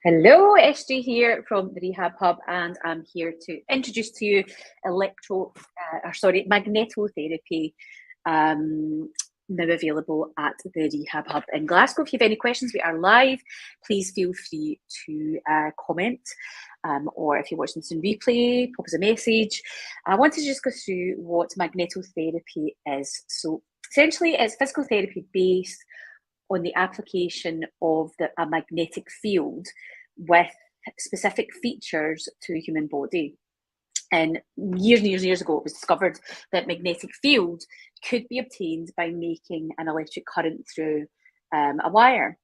Hello, SJ here from the Rehab Hub, and I'm here to introduce to you magnetotherapy, now available at the Rehab Hub in Glasgow. If you have any questions, we are live. Please feel free to comment, or if you're watching this in replay, pop us a message. I wanted to just go through what magnetotherapy is. So essentially, it's physical therapy based on the application of a magnetic field with specific features to the human body. And years ago, it was discovered that magnetic field could be obtained by making an electric current through a wire.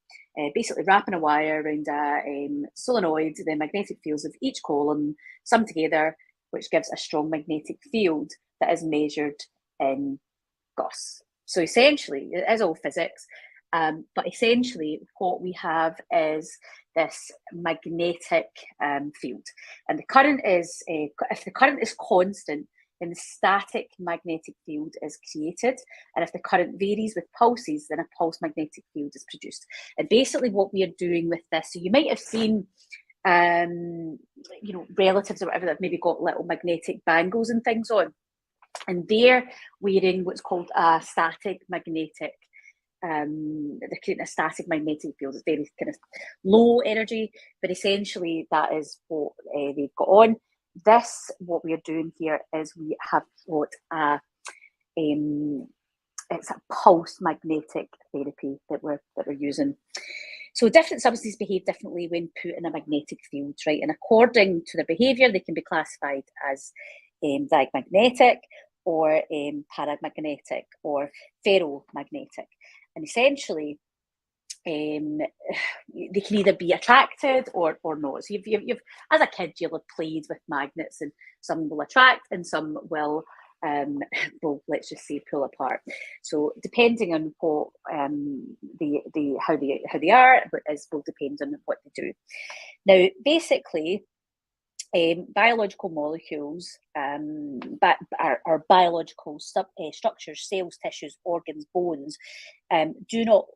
Basically wrapping a wire around a solenoid, the magnetic fields of each column sum together, which gives a strong magnetic field that is measured in Gauss. So essentially, it is all physics. But essentially, what we have is this magnetic field, and the current is if the current is constant, then the static magnetic field is created, and if the current varies with pulses, then a pulse magnetic field is produced. And basically, what we are doing with this, so you might have seen, relatives or whatever that have maybe got little magnetic bangles and things on, and they're wearing what's called a static magnetic. They're creating a static magnetic field. It's very kind of low energy, but essentially that is what they've got on. What we are doing here is we have got it's a pulse magnetic therapy that we're using. So different substances behave differently when put in a magnetic field, right? And according to their behaviour, they can be classified as diamagnetic, or paramagnetic, or ferromagnetic. And essentially, they can either be attracted or not. So you've as a kid, you'll have played with magnets, and some will attract and some will let's just say pull apart. So depending on what how they are will depend on what they do. Now, basically, biological molecules, our biological structures, cells, tissues, organs, bones, do not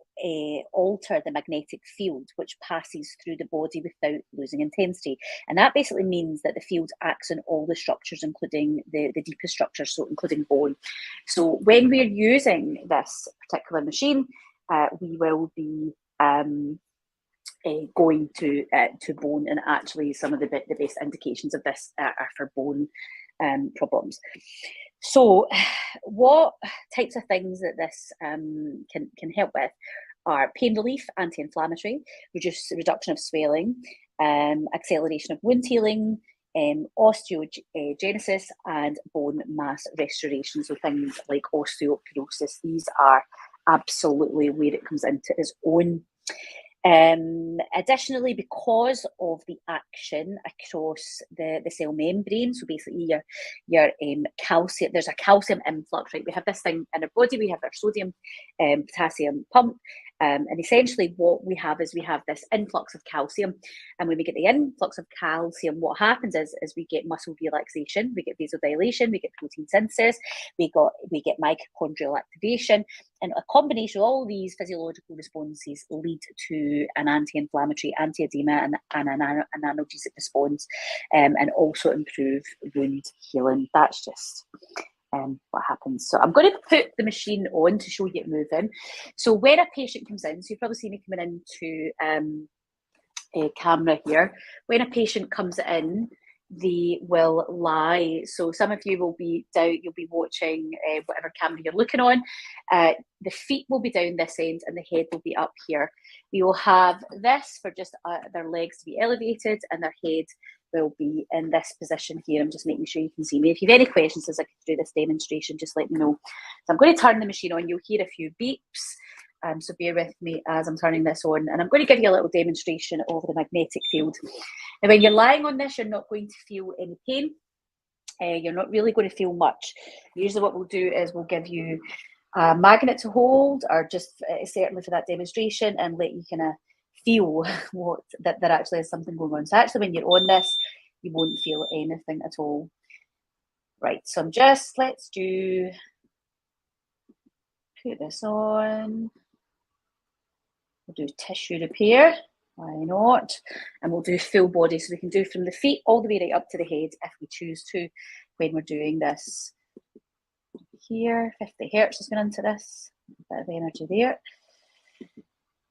alter the magnetic field which passes through the body without losing intensity. And that basically means that the field acts on all the structures, including the deepest structures, so including bone. So when we're using this particular machine, we will be going to bone, and actually some of the best indications of this are for bone problems. So what types of things that this can help with are pain relief, anti-inflammatory, reduction of swelling, acceleration of wound healing, osteogenesis, and bone mass restoration. So things like osteoporosis, these are absolutely where it comes into its own. Additionally, because of the action across the cell membrane, so basically your calcium, there's a calcium influx, right? We have this thing in our body, we have our sodium, potassium pump, and essentially what we have is we have this influx of calcium, and when we get the influx of calcium, what happens is we get muscle relaxation, we get vasodilation, we get protein synthesis, we get mitochondrial activation, and a combination of all these physiological responses lead to an anti-inflammatory, anti-edema, and an analgesic response, and also improve wound healing. That's just what happens. So I'm going to put the machine on to show you it moving. So when a patient comes in, so you've probably seen me coming into a camera here. When a patient comes in, they will lie. So some of you will be down, you'll be watching whatever camera you're looking on. The feet will be down this end and the head will be up here. We will have this for just their legs to be elevated, and their head will be in this position here. I'm just making sure you can see me. If you have any questions as I do this demonstration, just let me know. So I'm going to turn the machine on. You'll hear a few beeps. So bear with me as I'm turning this on, and I'm going to give you a little demonstration of the magnetic field. Now, when you're lying on this, you're not going to feel any pain. You're not really going to feel much. Usually what we'll do is we'll give you a magnet to hold, or just certainly for that demonstration, and let you kind of feel that there actually is something going on. So actually when you're on this, you won't feel anything at all. Right, so let's put this on. We'll do tissue repair. Why not? And we'll do full body, so we can do from the feet all the way right up to the head if we choose to when we're doing this. Here, 50 hertz is going into this, a bit of energy there.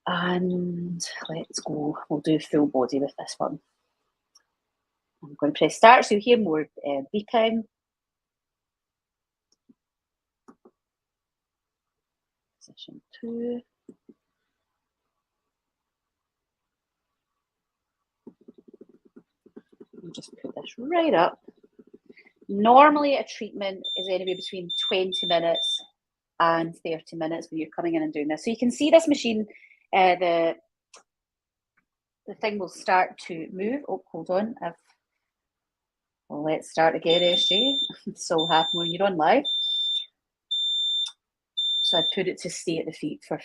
And let's go, we'll do full body with this one. I'm going to press start, so you hear more beeping. Position 2. We'll just put this right up. Normally a treatment is anywhere between 20 minutes and 30 minutes when you're coming in and doing this. So you can see this machine, the thing will start to move. Oh, hold on. Well, let's start again, SJ. So happy when you're on live. So I put it to stay at the feet for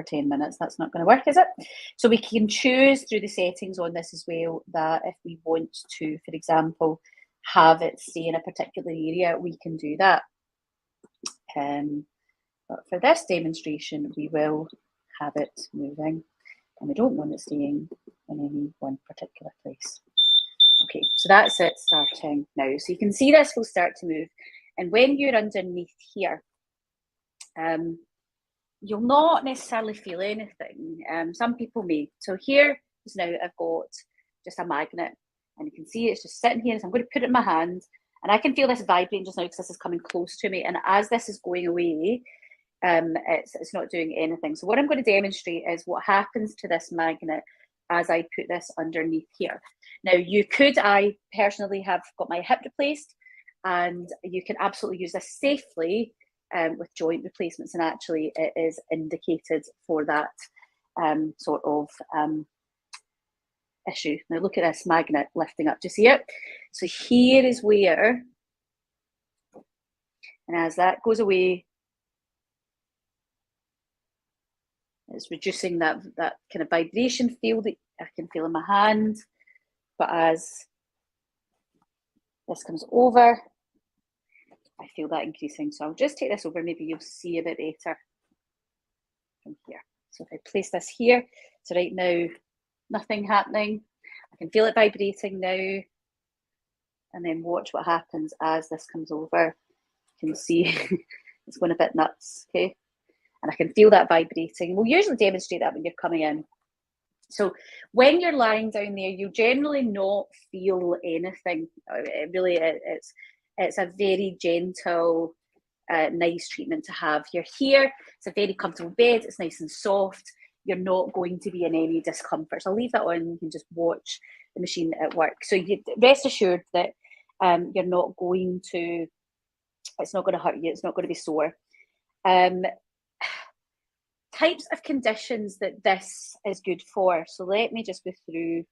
10 minutes. That's not going to work, is it? So we can choose through the settings on this as well that if we want to, for example, have it stay in a particular area, we can do that. But for this demonstration, we will have it moving, and we don't want it staying in any one particular place. Okay, so that's it starting now. So you can see this will start to move, and when you're underneath here, you'll not necessarily feel anything. Some people may. So here is now I've got just a magnet, and you can see it's just sitting here. So I'm going to put it in my hand, and I can feel this vibrating just now because this is coming close to me. And as this is going away, it's not doing anything. So what I'm going to demonstrate is what happens to this magnet as I put this underneath here. Now, I personally have got my hip replaced, and you can absolutely use this safely with joint replacements, and actually it is indicated for that sort of issue. Now look at this magnet lifting up. Do you see it? So here is where, and as that goes away, it's reducing that kind of vibration feel that I can feel in my hand. But as this comes over, I feel that increasing. So I'll just take this over, maybe you'll see a bit better from here. So if I place this here, so right now, nothing happening. I can feel it vibrating now. And then watch what happens as this comes over. You can see it's going a bit nuts, okay? And I can feel that vibrating. We'll usually demonstrate that when you're coming in. So when you're lying down there, you'll generally not feel anything. It's a very gentle, nice treatment to have. You're here, it's a very comfortable bed, it's nice and soft. You're not going to be in any discomfort. So I'll leave that on, you can just watch the machine at work. So you rest assured that you're not going to, it's not going to hurt you, it's not going to be sore. Types of conditions that this is good for. So let me just go through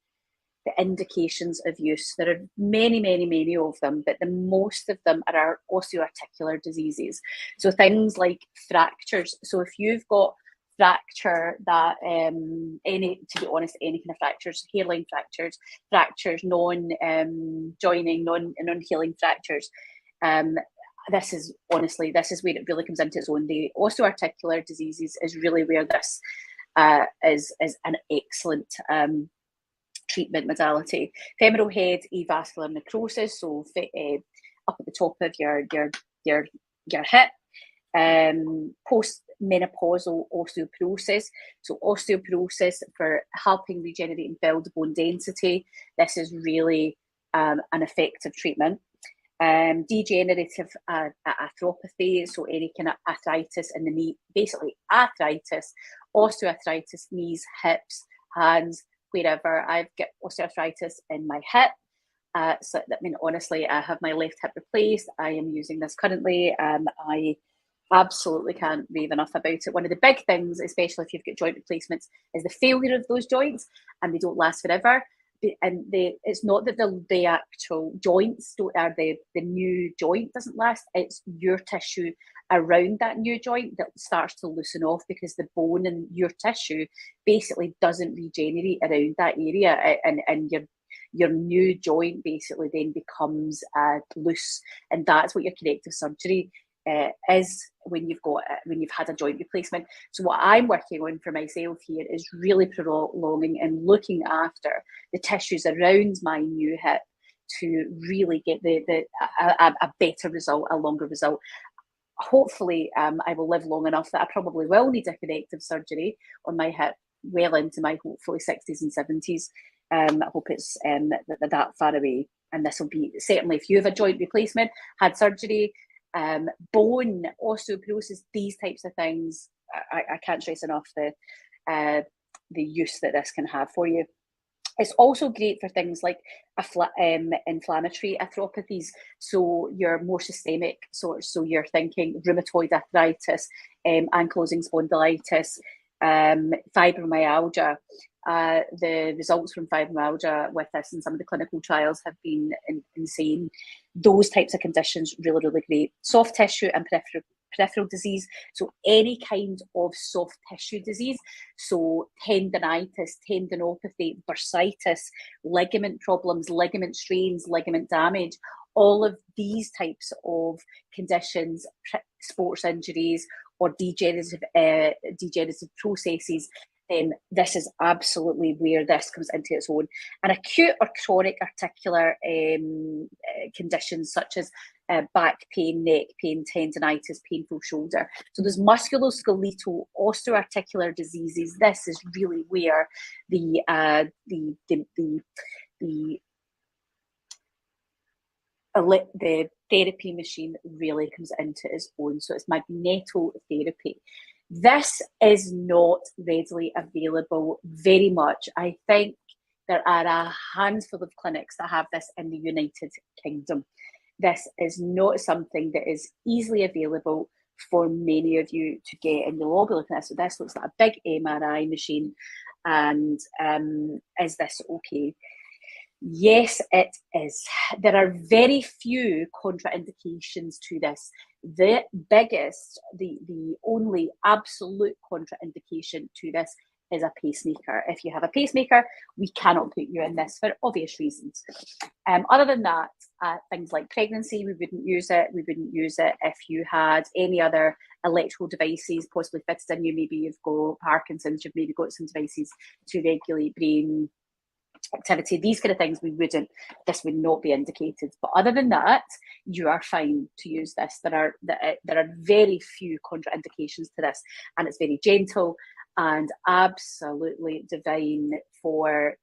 the indications of use. There are many, many, many of them, but the most of them are our osteoarticular diseases. So things like fractures. So if you've got fracture that, to be honest, any kind of fractures, hairline fractures, non-joining, non-healing fractures, this is where it really comes into its own. The osteoarticular diseases is really where this is an excellent treatment modality. Femoral head avascular necrosis, so up at the top of your hip. Post-menopausal osteoporosis. So osteoporosis for helping regenerate and build bone density. This is really an effective treatment. Degenerative arthropathy, so any kind of arthritis in the knee, basically arthritis, osteoarthritis, knees, hips, hands, wherever. I've got osteoarthritis in my hip. So I mean, honestly, I have my left hip replaced. I am using this currently. I absolutely can't rave enough about it. One of the big things, especially if you've got joint replacements, is the failure of those joints, and they don't last forever. And it's not that the actual joints don't, or the new joint doesn't last. It's your tissue around that new joint that starts to loosen off, because the bone in your tissue basically doesn't regenerate around that area, and your new joint basically then becomes loose, and that's what your corrective surgery is when you've had a joint replacement. So what I'm working on for myself here is really prolonging and looking after the tissues around my new hip to really get a better result, a longer result. Hopefully, I will live long enough that I probably will need a connective surgery on my hip well into my hopefully 60s and 70s. I hope it's that far away. And this will be certainly, if you have a joint replacement, had surgery, bone, osteoporosis, these types of things, I can't stress enough the use that this can have for you. It's also great for things like inflammatory arthropathies. So your more systemic sorts. So you're thinking rheumatoid arthritis, ankylosing spondylitis, fibromyalgia. The results from fibromyalgia with this in some of the clinical trials have been insane. Those types of conditions, really, really great. Soft tissue and peripheral disease, so any kind of soft tissue disease, so tendinitis, tendinopathy, bursitis, ligament problems, ligament strains, ligament damage, all of these types of conditions, sports injuries or degenerative processes, this is absolutely where this comes into its own. And acute or chronic articular conditions such as back pain, neck pain, tendinitis, painful shoulder. So there's musculoskeletal, osteoarticular diseases. This is really where the therapy machine really comes into its own. So it's magnetotherapy. This is not readily available very much. I think there are a handful of clinics that have this in the United Kingdom. This is not something that is easily available for many of you to get, and you'll all be looking at this. So this looks like a big MRI machine, and is this okay? Yes, it is. There are very few contraindications to this. The biggest, the only absolute contraindication to this is a pacemaker. If you have a pacemaker, we cannot put you in this for obvious reasons. Other than that, things like pregnancy, we wouldn't use it. We wouldn't use it if you had any other electrical devices possibly fitted in you. Maybe you've got Parkinson's, you've maybe got some devices to regulate brain activity, these kind of things, this would not be indicated. But other than that, you are fine to use this. There are very few contraindications to this, and it's very gentle and absolutely divine for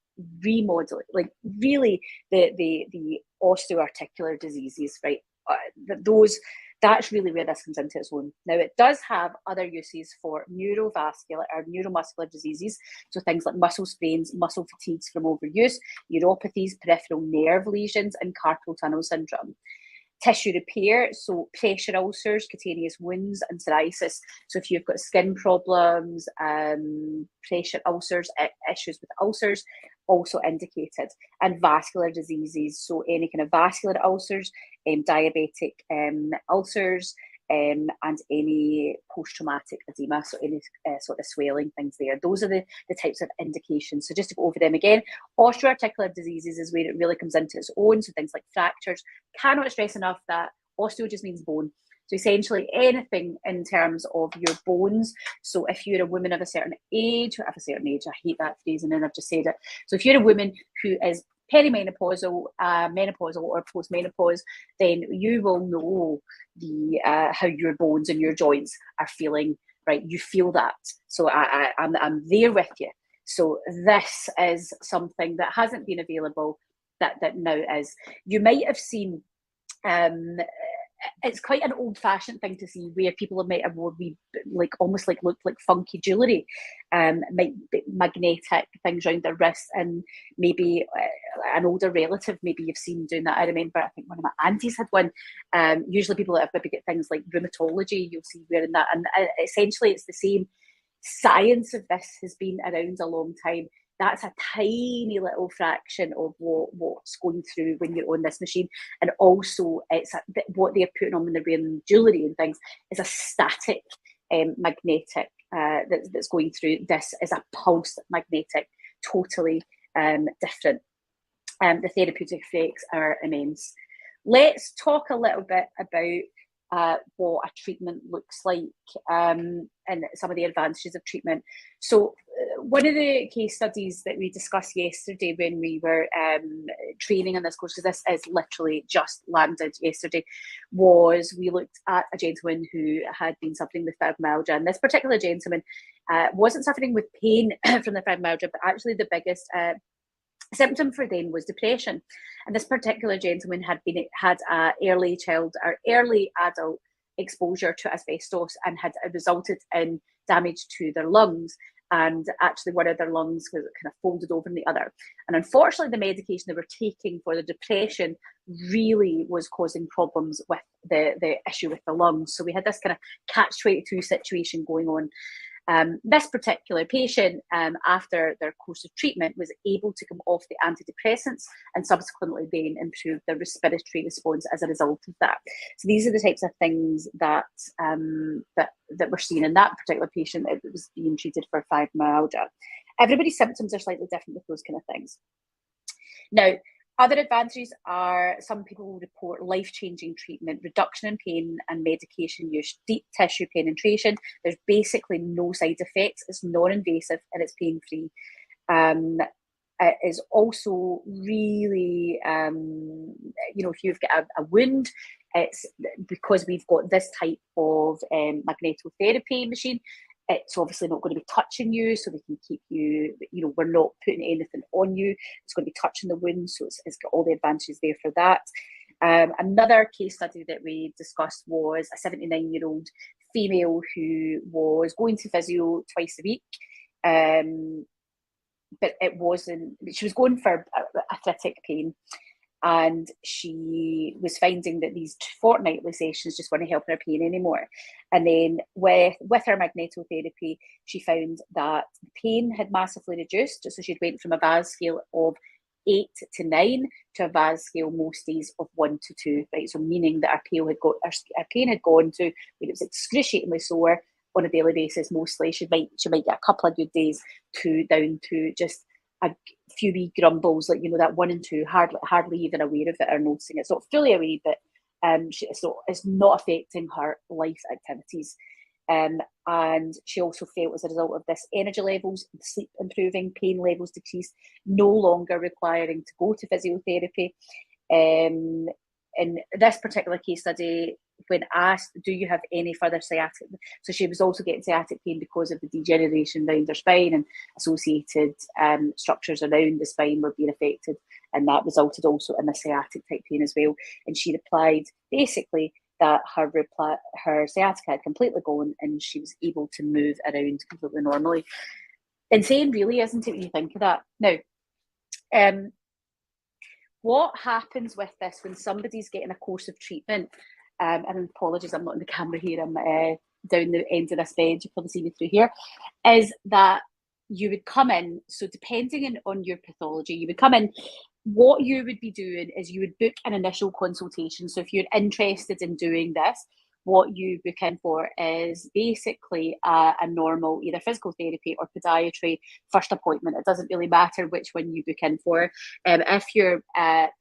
remodeling, like really the osteoarticular diseases, right? That's really where this comes into its own. Now, it does have other uses for neurovascular or neuromuscular diseases, so things like muscle sprains, muscle fatigues from overuse, neuropathies, peripheral nerve lesions, and carpal tunnel syndrome. Tissue repair, so pressure ulcers, cutaneous wounds, and psoriasis. So if you've got skin problems, pressure ulcers, issues with ulcers, also indicated. And vascular diseases, so any kind of vascular ulcers, diabetic ulcers, and any post-traumatic edema, so any sort of swelling things there. Those are the types of indications. So just to go over them again, osteoarticular diseases is where it really comes into its own. So things like fractures. Cannot stress enough that osteo just means bone. So essentially anything in terms of your bones. So if you're a woman of a certain age, I hate that phrase and then I've just said it. So if you're a woman who is perimenopausal, menopausal or postmenopause, then you will know how your bones and your joints are feeling, right? You feel that. So I'm there with you. So this is something that hasn't been available that now is. You might have seen it's quite an old-fashioned thing to see where people might have worn almost looked like funky jewellery, might be magnetic things around their wrists, and maybe an older relative, maybe you've seen doing that. I remember, I think one of my aunties had one. Usually people that have maybe get things like rheumatology, you'll see wearing that, and essentially it's the same. Science of this has been around a long time. That's a tiny little fraction of what's going through when you're on this machine. And also, what they're putting on when they're wearing jewellery and things is a static magnetic that's going through. This is a pulse magnetic, totally different. The therapeutic effects are immense. Let's talk a little bit about what a treatment looks like, and some of the advantages of treatment. So one of the case studies that we discussed yesterday when we were training on this course, because this is literally just landed yesterday, was we looked at a gentleman who had been suffering with fibromyalgia. And this particular gentleman wasn't suffering with pain from the fibromyalgia, but actually the biggest symptom for them was depression. And this particular gentleman had a early adult exposure to asbestos and had resulted in damage to their lungs. And actually one of their lungs was kind of folded over in the other. And unfortunately, the medication they were taking for the depression really was causing problems with the issue with the lungs. So we had this kind of catch-22 situation going on. This particular patient, after their course of treatment, was able to come off the antidepressants and subsequently then improve their respiratory response as a result of that. So these are the types of things that that we're seeing in that particular patient that was being treated for fibromyalgia. Everybody's symptoms are slightly different with those kind of things. Now, other advantages are some people will report life-changing treatment, reduction in pain and medication use, deep tissue penetration. There's basically no side effects. It's non-invasive and it's pain-free. It is also really, if you've got a wound, it's because we've got this type of magnetotherapy machine. It's obviously not going to be touching you, so we can keep you, we're not putting anything on you. It's going to be touching the wound, so it's got all the advantages there for that. Another case study that we discussed was a 79-year-old female who was going to physio twice a week, but she was going for arthritic pain. And she was finding that these fortnightly sessions just weren't helping her pain anymore. And then with her magnetotherapy, she found that the pain had massively reduced. So she'd went from a VAS scale of 8 to 9 to a VAS scale most days of 1 to 2, right? So meaning that her pain had gone to when it was excruciatingly sore on a daily basis. Mostly she might get a couple of good days down to just a few wee grumbles, like that 1 and 2, hardly even aware of it or noticing it. It's not fully aware, but it's not affecting her life activities. And she also felt as a result of this, energy levels, sleep improving, pain levels decreased, no longer requiring to go to physiotherapy. In this particular case study, when asked, do you have any further sciatic? So she was also getting sciatic pain because of the degeneration around her spine, and associated structures around the spine were being affected, and that resulted also in the sciatic type pain as well. And she replied basically that her sciatica had completely gone and she was able to move around completely normally. Insane, really, isn't it, when you think of that? Now, what happens with this when somebody's getting a course of treatment, and apologies, I'm not in the camera here, I'm down the end of this bed, you probably see me through here, is that you would come in, so depending on your pathology, you would come in, what you would be doing is you would book an initial consultation. So if you're interested in doing this, what you book in for is basically a normal either physical therapy or podiatry first appointment. It doesn't really matter which one you book in for. If your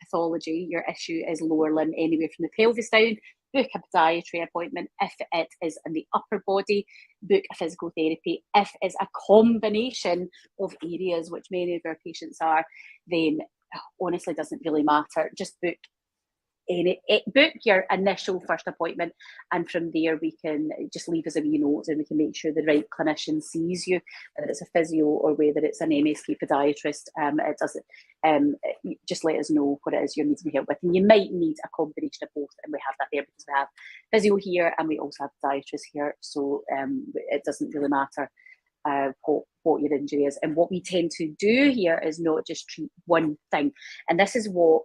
pathology, your issue is lower limb anywhere from the pelvis down, book a podiatry appointment. If it is in the upper body, book a physical therapy. If it's a combination of areas, which many of our patients are, then honestly doesn't really matter. Just book your initial first appointment, and from there we can just leave us a wee note and we can make sure the right clinician sees you, whether it's a physio or whether it's an MSK podiatrist. It doesn't just let us know what it is you're needing help with, and you might need a combination of both, and we have that there because we have physio here and we also have podiatrists here, so it doesn't really matter what your injury is. And what we tend to do here is not just treat one thing, and this is what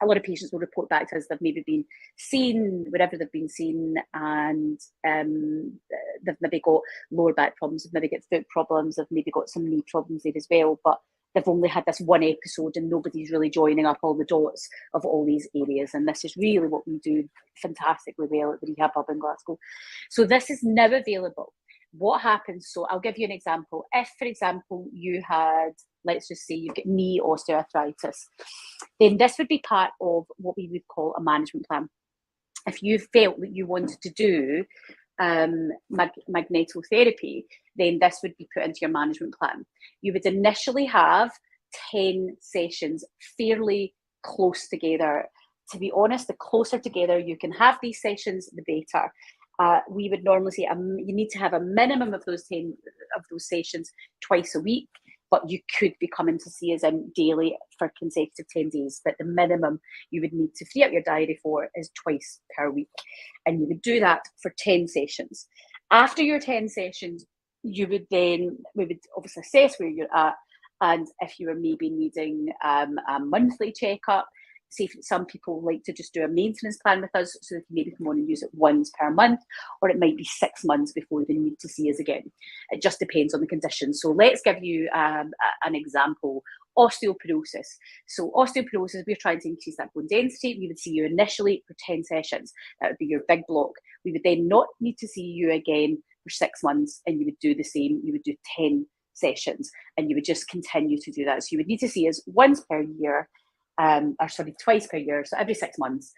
a lot of patients will report back to us. They've maybe been seen wherever they've been seen, and they've maybe got lower back problems, they've maybe got foot problems, they've maybe got some knee problems there as well, but they've only had this one episode and nobody's really joining up all the dots of all these areas. And this is really what we do fantastically well at the Rehab Hub in Glasgow. So this is now available. What happens, so I'll give you an example. If, for example, you had, let's just say you've got knee osteoarthritis, then this would be part of what we would call a management plan. if you felt that you wanted to do magnetotherapy, then this would be put into your management plan. You would initially have 10 sessions fairly close together. To be honest, the closer together you can have these sessions, the better. We would normally say you need to have a minimum of those 10 of those sessions twice a week, but you could be coming to see us in daily for consecutive 10 days. But the minimum you would need to free up your diary for is twice per week. And you would do that for 10 sessions. After your 10 sessions, we would obviously assess where you're at. And if you were maybe needing a monthly checkup, say some people like to just do a maintenance plan with us, so they can maybe come on and use it once per month, or it might be 6 months before they need to see us again. It just depends on the condition. So let's give you an example. Osteoporosis. So osteoporosis, we're trying to increase that bone density. We would see you initially for 10 sessions. That would be your big block. We would then not need to see you again for 6 months, and you would do the same. You would do 10 sessions, and you would just continue to do that. So you would need to see us once per year, twice per year. So every 6 months,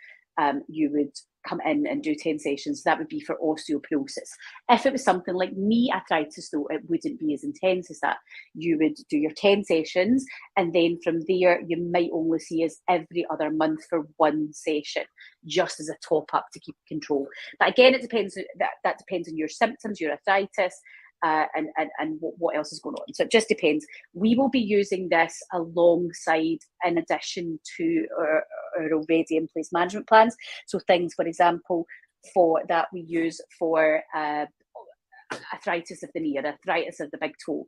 you would come in and do 10 sessions. That would be for osteoporosis. If it was something like knee arthritis, though, it wouldn't be as intense as that. You would do your 10 sessions, and then from there, you might only see us every other month for one session, just as a top up to keep control. But again, it depends. That depends on your symptoms, your arthritis, and what else is going on. So it just depends. We will be using this alongside, in addition to our already in place management plans. So things, for example, for that we use for arthritis of the knee or arthritis of the big toe.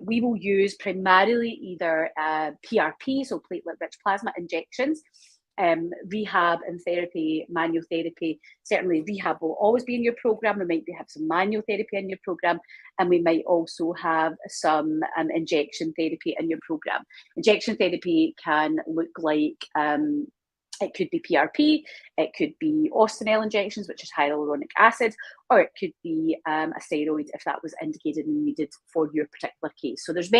We will use primarily either PRP, so platelet-rich plasma injections, rehab and therapy, manual therapy. Certainly rehab will always be in your program. We might have some manual therapy in your program, and we might also have some injection therapy in your program. Injection therapy can look like it could be PRP, it could be Ostenel injections, which is hyaluronic acid, or it could be a steroid if that was indicated and needed for your particular case. So there's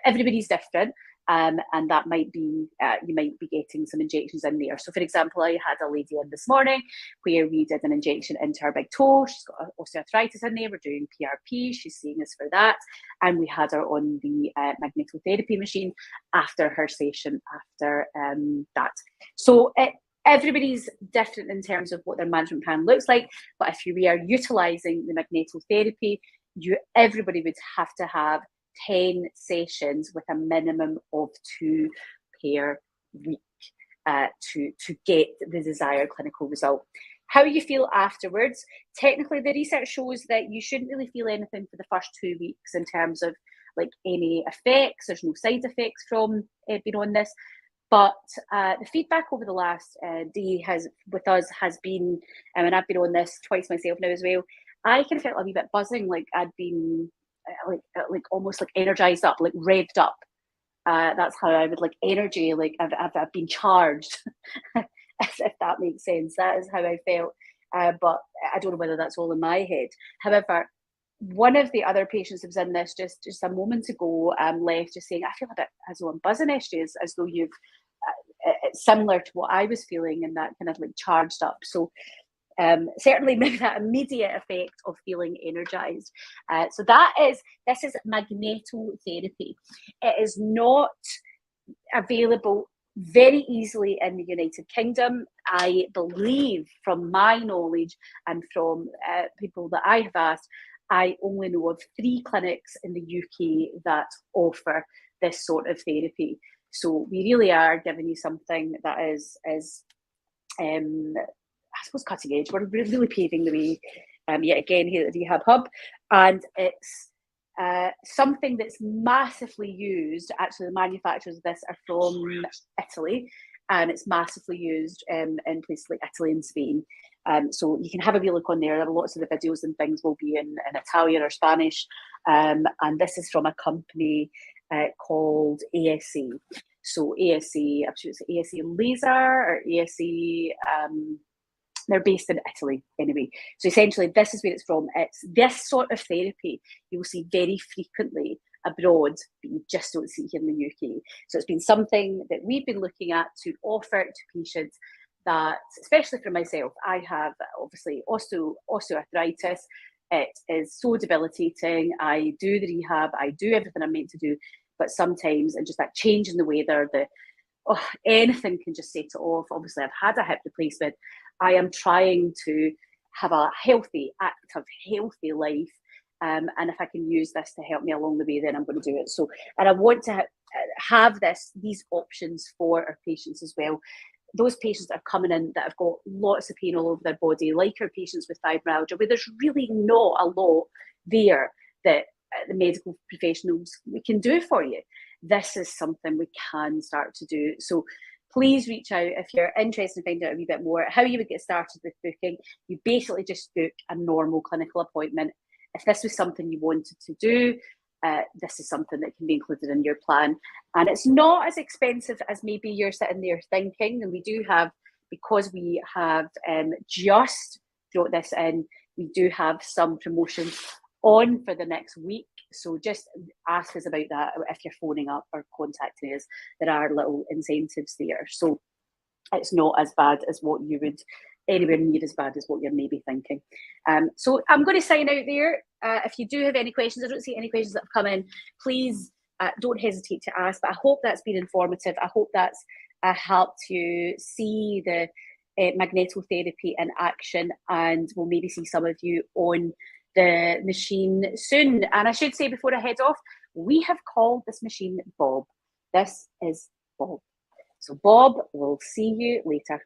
everybody's different. And that might be, you might be getting some injections in there. So for example, I had a lady in this morning where we did an injection into her big toe. She's got osteoarthritis in there. We're doing PRP. She's seeing us for that. And we had her on the magnetotherapy machine after her session after that. So everybody's different in terms of what their management plan looks like. But if we are utilising the magnetotherapy, everybody would have to have 10 sessions with a minimum of 2 per week to get the desired clinical result. How you feel afterwards, technically the research shows that you shouldn't really feel anything for the first 2 weeks in terms of like any effects. There's no side effects from being on this. But the feedback over the last day has been, and I've been on this twice myself now as well, I kind of felt a wee bit buzzing, like I'd been like almost like energized up, like revved up. That's how I would like energy, like I've been charged, if that makes sense. That is how I felt. But I don't know whether that's all in my head. However, one of the other patients who was in this just a moment ago left just saying, I feel a bit as though I'm buzzing, Ashley, as though you've it's similar to what I was feeling, and that kind of like charged up. So certainly maybe that immediate effect of feeling energized. So this is magnetotherapy. It is not available very easily in the United Kingdom. I believe, from my knowledge and from people that I have asked, I only know of 3 clinics in the UK that offer this sort of therapy. So we really are giving you something that is I suppose cutting edge. We're really paving the way yet again here at the Rehab Hub, and it's something that's massively used. Actually, the manufacturers of this are from Italy, and it's massively used in places like Italy and Spain. So you can have a wee look on there. Lots of the videos and things will be in Italian or Spanish, and this is from a company called ASA. So ASA, I'm sure it's ASA Laser or ASA. They're based in Italy anyway. So essentially, this is where it's from. It's this sort of therapy you will see very frequently abroad, but you just don't see here in the UK. So it's been something that we've been looking at to offer to patients that, especially for myself, I have obviously osteoarthritis. It is so debilitating. I do the rehab, I do everything I'm meant to do, but sometimes, and just that change in the weather, anything can just set it off. Obviously, I've had a hip replacement. I am trying to have a healthy, active, healthy life. And if I can use this to help me along the way, then I'm going to do it. So, and I want to have these options for our patients as well. Those patients that are coming in that have got lots of pain all over their body, like our patients with fibromyalgia, where there's really not a lot there that the medical professionals we can do for you. This is something we can start to do. So please reach out if you're interested in finding out a wee bit more. How you would get started with booking, you basically just book a normal clinical appointment. If this was something you wanted to do, this is something that can be included in your plan. And it's not as expensive as maybe you're sitting there thinking. And we do have, because we have just brought this in, we do have some promotions on for the next week. So just ask us about that if you're phoning up or contacting us. There are little incentives there. So it's not as bad as what you would, anywhere near as bad as what you're maybe thinking. So I'm going to sign out there. If you do have any questions, I don't see any questions that have come in, please don't hesitate to ask. But I hope that's been informative. I hope that's helped you see the magnetotherapy in action, and we'll maybe see some of you on the machine soon. And I should say before I head off, we have called this machine Bob. This is Bob. So Bob, we'll see you later.